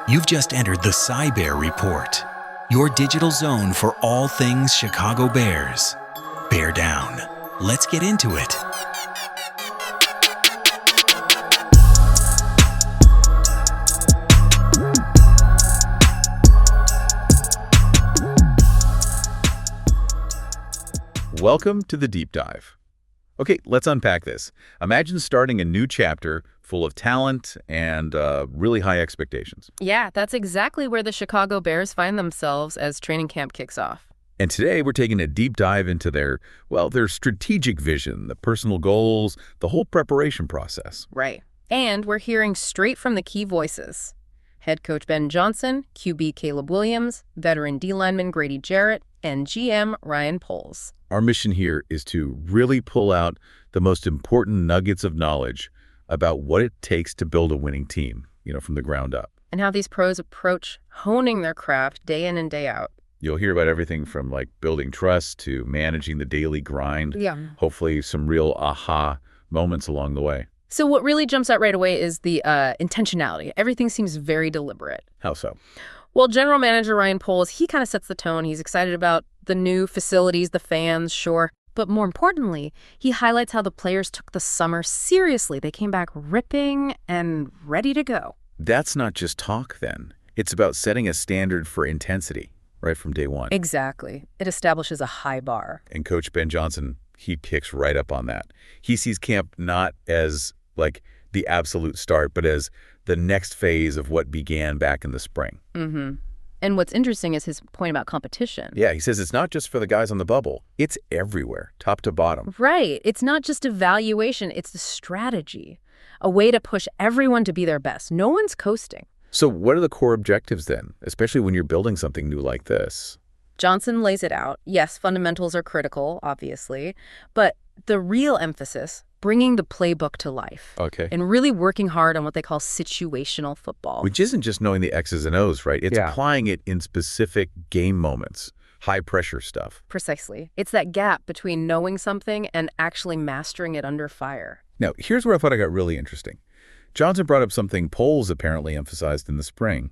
You've just entered the Bear Report, your digital zone for all things Chicago Bears. Bear down. Let's get into it. Welcome to the Deep Dive. Okay, let's unpack this. Imagine starting a new chapter full of talent and really high expectations. Yeah, that's exactly where the Chicago Bears find themselves as training camp kicks off. And today we're taking a deep dive into their strategic vision, the personal goals, the whole preparation process. Right. And we're hearing straight from the key voices. Head coach Ben Johnson, QB Caleb Williams, veteran D-lineman Grady Jarrett, and GM Ryan Poles. Our mission here is to really pull out the most important nuggets of knowledge about what it takes to build a winning team, from the ground up. And how these pros approach honing their craft day in and day out. You'll hear about everything from building trust to managing the daily grind. Yeah. Hopefully some real aha moments along the way. So what really jumps out right away is the intentionality. Everything seems very deliberate. How so? Well, general manager Ryan Poles, he kind of sets the tone. He's excited about the new facilities, the fans, sure. But more importantly, he highlights how the players took the summer seriously. They came back ripping and ready to go. That's not just talk then. It's about setting a standard for intensity right from day one. Exactly. It establishes a high bar. And Coach Ben Johnson, he picks right up on that. He sees camp not as the absolute start, but as the next phase of what began back in the spring. Mm-hmm. And what's interesting is his point about competition. Yeah, he says it's not just for the guys on the bubble. It's everywhere, top to bottom. Right. It's not just evaluation. It's the strategy, a way to push everyone to be their best. No one's coasting. So what are the core objectives then, especially when you're building something new like this? Johnson lays it out. Yes, fundamentals are critical, obviously, but the real emphasis, bringing the playbook to life. Okay. And really working hard on what they call situational football. Which isn't just knowing the X's and O's, right? It's applying it in specific game moments, high-pressure stuff. Precisely. It's that gap between knowing something and actually mastering it under fire. Now, here's where I thought it got really interesting. Johnson brought up something Poles apparently emphasized in the spring.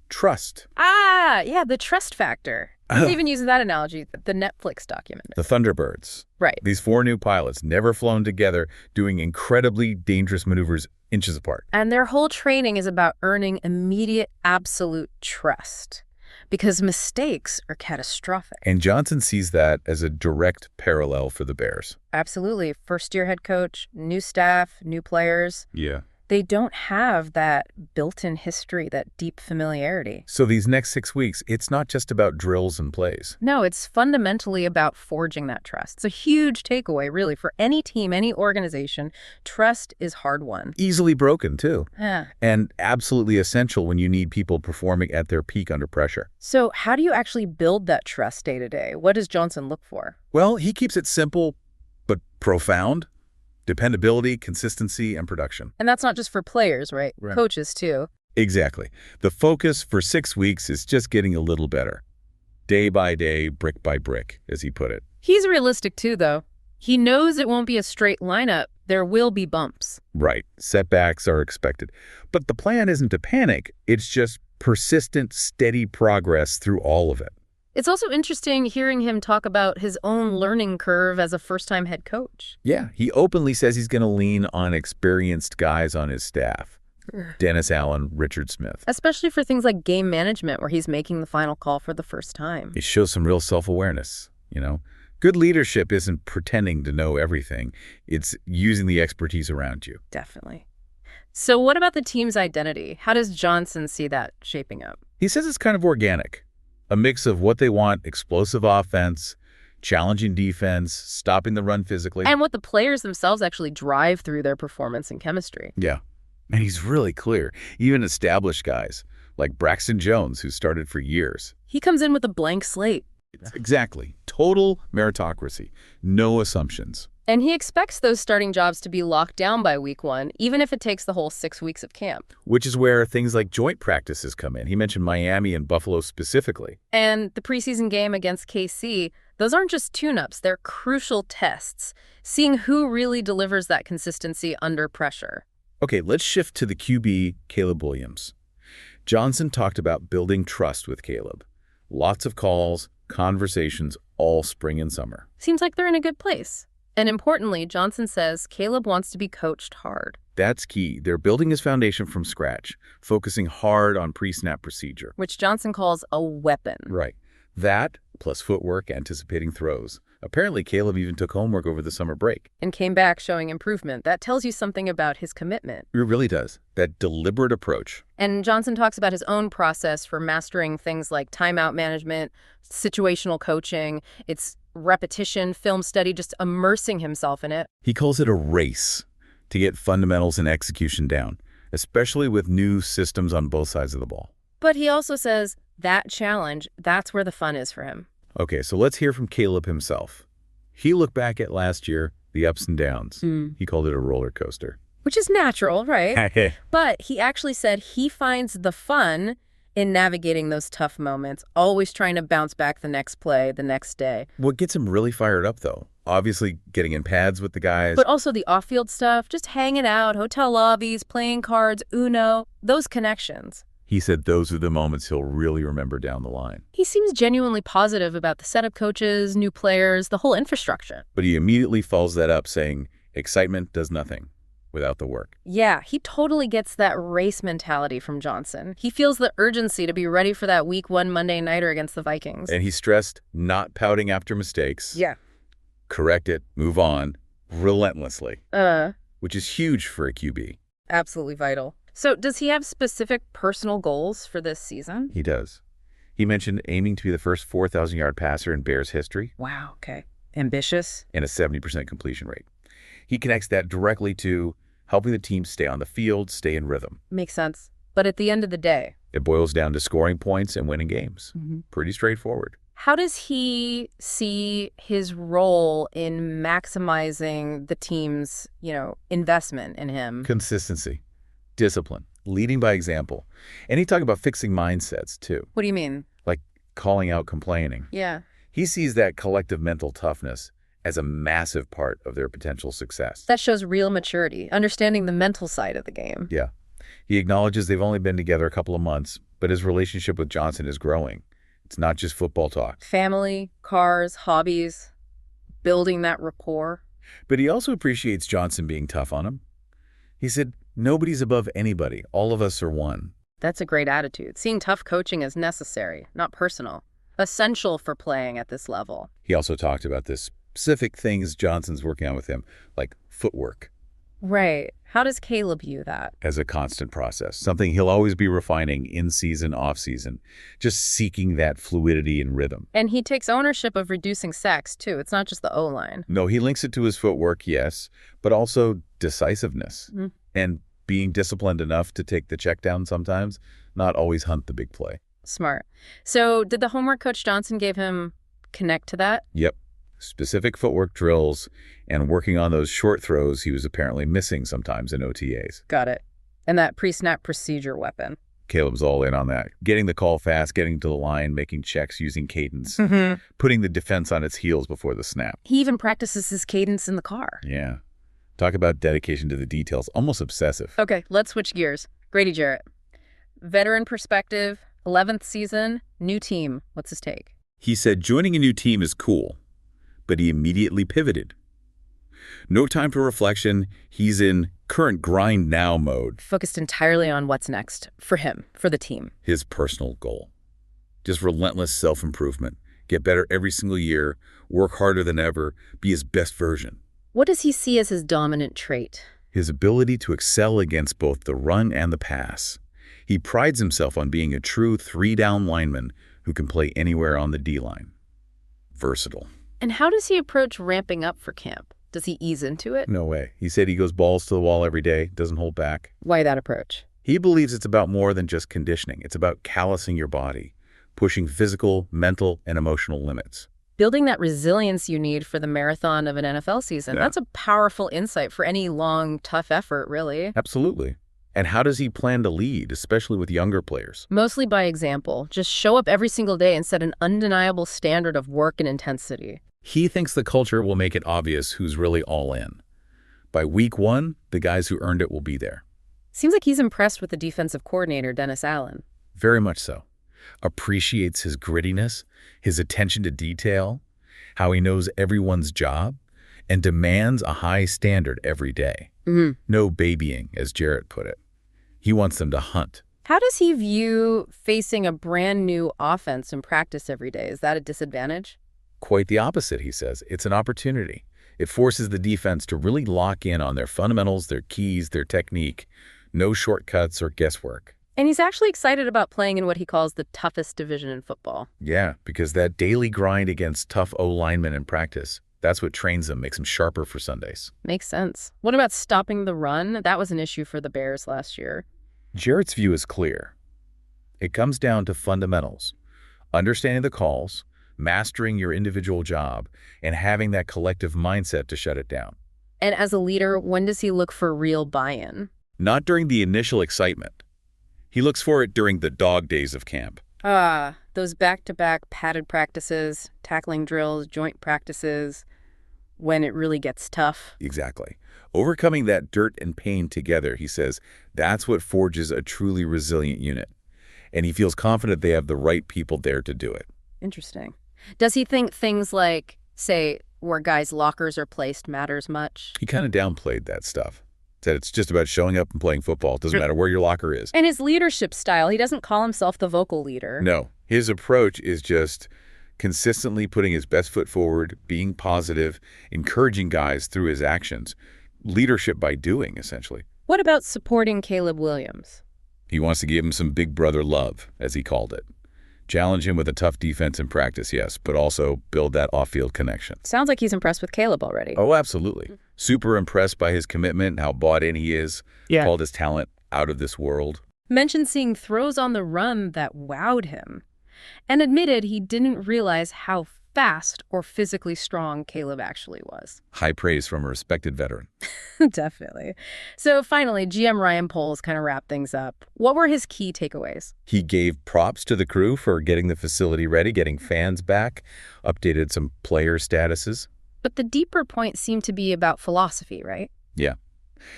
Trust. Yeah, the trust factor. He even uses that analogy, the Netflix documentary. The Thunderbirds. Right. These 4 new pilots, never flown together, doing incredibly dangerous maneuvers inches apart. And their whole training is about earning immediate, absolute trust. Because mistakes are catastrophic. And Johnson sees that as a direct parallel for the Bears. Absolutely. First-year head coach, new staff, new players. Yeah. They don't have that built-in history, that deep familiarity. So these next 6 weeks, it's not just about drills and plays. No, it's fundamentally about forging that trust. It's a huge takeaway, really, for any team, any organization. Trust is hard-won. Easily broken, too. Yeah. And absolutely essential when you need people performing at their peak under pressure. So how do you actually build that trust day to day? What does Johnson look for? Well, he keeps it simple but profound. Dependability, consistency, and production. And that's not just for players, right? Coaches, too. Exactly. The focus for 6 weeks is just getting a little better. Day by day, brick by brick, as he put it. He's realistic, too, though. He knows it won't be a straight lineup. There will be bumps. Right. Setbacks are expected. But the plan isn't to panic. It's just persistent, steady progress through all of it. It's also interesting hearing him talk about his own learning curve as a first-time head coach. Yeah, he openly says he's going to lean on experienced guys on his staff. Dennis Allen, Richard Smith. Especially for things like game management, where he's making the final call for the first time. It shows some real self-awareness, Good leadership isn't pretending to know everything. It's using the expertise around you. Definitely. So what about the team's identity? How does Johnson see that shaping up? He says it's kind of organic. A mix of what they want, explosive offense, challenging defense, stopping the run physically. And what the players themselves actually drive through their performance and chemistry. Yeah. And he's really clear. Even established guys like Braxton Jones, who started for years. He comes in with a blank slate. Exactly. Total meritocracy. No assumptions. And he expects those starting jobs to be locked down by week 1, even if it takes the whole 6 weeks of camp. Which is where things like joint practices come in. He mentioned Miami and Buffalo specifically. And the preseason game against KC, those aren't just tune-ups. They're crucial tests, seeing who really delivers that consistency under pressure. Okay, let's shift to the QB, Caleb Williams. Johnson talked about building trust with Caleb. Lots of calls, conversations, all spring and summer. Seems like they're in a good place. And importantly, Johnson says Caleb wants to be coached hard. That's key. They're building his foundation from scratch, focusing hard on pre-snap procedure. Which Johnson calls a weapon. Right. That, plus footwork, anticipating throws. Apparently, Caleb even took homework over the summer break. And came back showing improvement. That tells you something about his commitment. It really does. That deliberate approach. And Johnson talks about his own process for mastering things like timeout management, situational coaching. It's repetition, film study, just immersing himself in it. He calls it a race to get fundamentals and execution down, especially with new systems on both sides of the ball. But he also says that challenge, that's where the fun is for him. Okay, so let's hear from Caleb himself. He looked back at last year, the ups and downs. He called it a roller coaster. Which is natural, right? But he actually said he finds the fun in navigating those tough moments, always trying to bounce back the next play, the next day. What gets him really fired up, though? Obviously getting in pads with the guys. But also the off-field stuff, just hanging out, hotel lobbies, playing cards, Uno, those connections. He said those are the moments he'll really remember down the line. He seems genuinely positive about the setup coaches, new players, the whole infrastructure. But he immediately follows that up saying, excitement does nothing without the work. Yeah, he totally gets that race mentality from Johnson. He feels the urgency to be ready for that week 1 Monday nighter against the Vikings. And he stressed not pouting after mistakes. Yeah. Correct it, move on, relentlessly. Which is huge for a QB. Absolutely vital. So does he have specific personal goals for this season? He does. He mentioned aiming to be the first 4,000-yard passer in Bears history. Wow, okay. Ambitious. And a 70% completion rate. He connects that directly to helping the team stay on the field, stay in rhythm. Makes sense. But at the end of the day, it boils down to scoring points and winning games. Pretty straightforward. How does he see his role in maximizing the team's, investment in him? Consistency, discipline, leading by example. And he talked about fixing mindsets, too. What do you mean? Like calling out complaining. Yeah. He sees that collective mental toughness as a massive part of their potential success. That shows real maturity, understanding the mental side of the game. Yeah. He acknowledges they've only been together a couple of months, but his relationship with Johnson is growing. It's not just football talk. Family, cars, hobbies, building that rapport. But he also appreciates Johnson being tough on him. He said, nobody's above anybody. All of us are one. That's a great attitude. Seeing tough coaching as necessary, not personal. Essential for playing at this level. He also talked about the specific things Johnson's working on with him, like footwork. Right. How does Caleb view that? As a constant process, something he'll always be refining in season, off season, just seeking that fluidity and rhythm. And he takes ownership of reducing sacks, too. It's not just the O-line. No, he links it to his footwork, yes, but also decisiveness and being disciplined enough to take the check down sometimes, not always hunt the big play. Smart. So did the homework Coach Johnson gave him connect to that? Yep. Specific footwork drills and working on those short throws he was apparently missing sometimes in OTAs. Got it. And that pre-snap procedure weapon. Caleb's all in on that. Getting the call fast, getting to the line, making checks using cadence, putting the defense on its heels before the snap. He even practices his cadence in the car. Yeah. Talk about dedication to the details, almost obsessive. Okay, let's switch gears. Grady Jarrett. Veteran perspective, 11th season, new team. What's his take? He said joining a new team is cool, but he immediately pivoted. No time for reflection. He's in current grind now mode. Focused entirely on what's next for him, for the team. His personal goal. Just relentless self-improvement. Get better every single year, work harder than ever, be his best version. What does he see as his dominant trait? His ability to excel against both the run and the pass. He prides himself on being a true 3-down lineman who can play anywhere on the D-line. Versatile. And how does he approach ramping up for camp? Does he ease into it? No way. He said he goes balls to the wall every day, doesn't hold back. Why that approach? He believes it's about more than just conditioning. It's about callousing your body, pushing physical, mental, and emotional limits. Building that resilience you need for the marathon of an NFL season. Yeah. That's a powerful insight for any long, tough effort, really. Absolutely. And how does he plan to lead, especially with younger players? Mostly by example. Just show up every single day and set an undeniable standard of work and intensity. He thinks the culture will make it obvious who's really all in. By week 1, the guys who earned it will be there. Seems like he's impressed with the defensive coordinator, Dennis Allen. Very much so. Appreciates his grittiness, his attention to detail, how he knows everyone's job, and demands a high standard every day. No babying, as Jarrett put it. He wants them to hunt. How does he view facing a brand new offense in practice every day? Is that a disadvantage? Quite the opposite, he says. It's an opportunity. It forces the defense to really lock in on their fundamentals, their keys, their technique. No shortcuts or guesswork. And he's actually excited about playing in what he calls the toughest division in football. Yeah, because that daily grind against tough O-linemen in practice, that's what trains them, makes them sharper for Sundays. Makes sense. What about stopping the run? That was an issue for the Bears last year. Jarrett's view is clear. It comes down to fundamentals, understanding the calls, mastering your individual job, and having that collective mindset to shut it down. And as a leader, when does he look for real buy-in? Not during the initial excitement. He looks for it during the dog days of camp. Those back-to-back padded practices, tackling drills, joint practices, when it really gets tough. Exactly. Overcoming that dirt and pain together, he says, that's what forges a truly resilient unit. And he feels confident they have the right people there to do it. Interesting. Does he think things like, say, where guys' lockers are placed matters much? He kind of downplayed that stuff. Said it's just about showing up and playing football. It doesn't matter where your locker is. And his leadership style, he doesn't call himself the vocal leader. No. His approach is just consistently putting his best foot forward, being positive, encouraging guys through his actions. Leadership by doing, essentially. What about supporting Caleb Williams? He wants to give him some big brother love, as he called it. Challenge him with a tough defense in practice, yes, but also build that off-field connection. Sounds like he's impressed with Caleb already. Oh, absolutely. Super impressed by his commitment, how bought in he is. Yeah. Called his talent out of this world. Mentioned seeing throws on the run that wowed him. And admitted he didn't realize how fast or physically strong Caleb actually was. High praise from a respected veteran. Definitely. So finally, GM Ryan Poles kind of wrapped things up. What were his key takeaways? He gave props to the crew for getting the facility ready, getting fans back, updated some player statuses. But the deeper point seemed to be about philosophy, right? Yeah.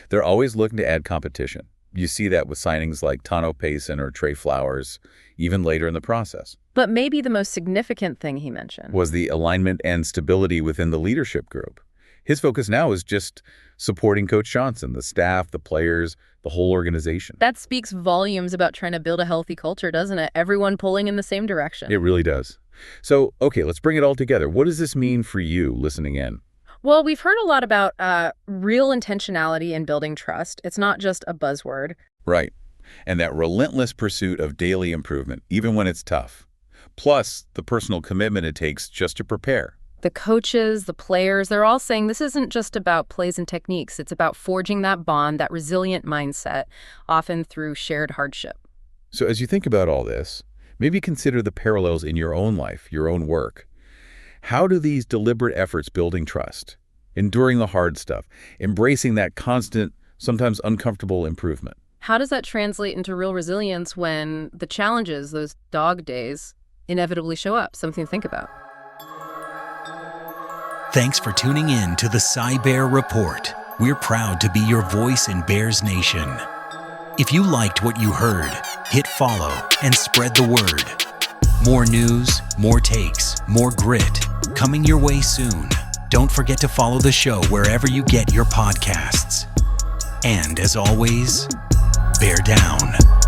They're always looking to add competition. You see that with signings like Tano Payson or Trey Flowers, even later in the process. But maybe the most significant thing he mentioned was the alignment and stability within the leadership group. His focus now is just supporting Coach Johnson, the staff, the players, the whole organization. That speaks volumes about trying to build a healthy culture, doesn't it? Everyone pulling in the same direction. It really does. So, okay, let's bring it all together. What does this mean for you listening in? Well, we've heard a lot about real intentionality in building trust. It's not just a buzzword. Right. And that relentless pursuit of daily improvement, even when it's tough. Plus, the personal commitment it takes just to prepare. The coaches, the players, they're all saying this isn't just about plays and techniques. It's about forging that bond, that resilient mindset, often through shared hardship. So as you think about all this, maybe consider the parallels in your own life, your own work. How do these deliberate efforts building trust, enduring the hard stuff, embracing that constant, sometimes uncomfortable improvement? How does that translate into real resilience when the challenges, those dog days, inevitably show up? Something to think about. Thanks for tuning in to the Cybear Report. We're proud to be your voice in Bears Nation. If you liked what you heard, hit follow and spread the word. More news, more takes, more grit, coming your way soon. Don't forget to follow the show wherever you get your podcasts. And as always, bear down.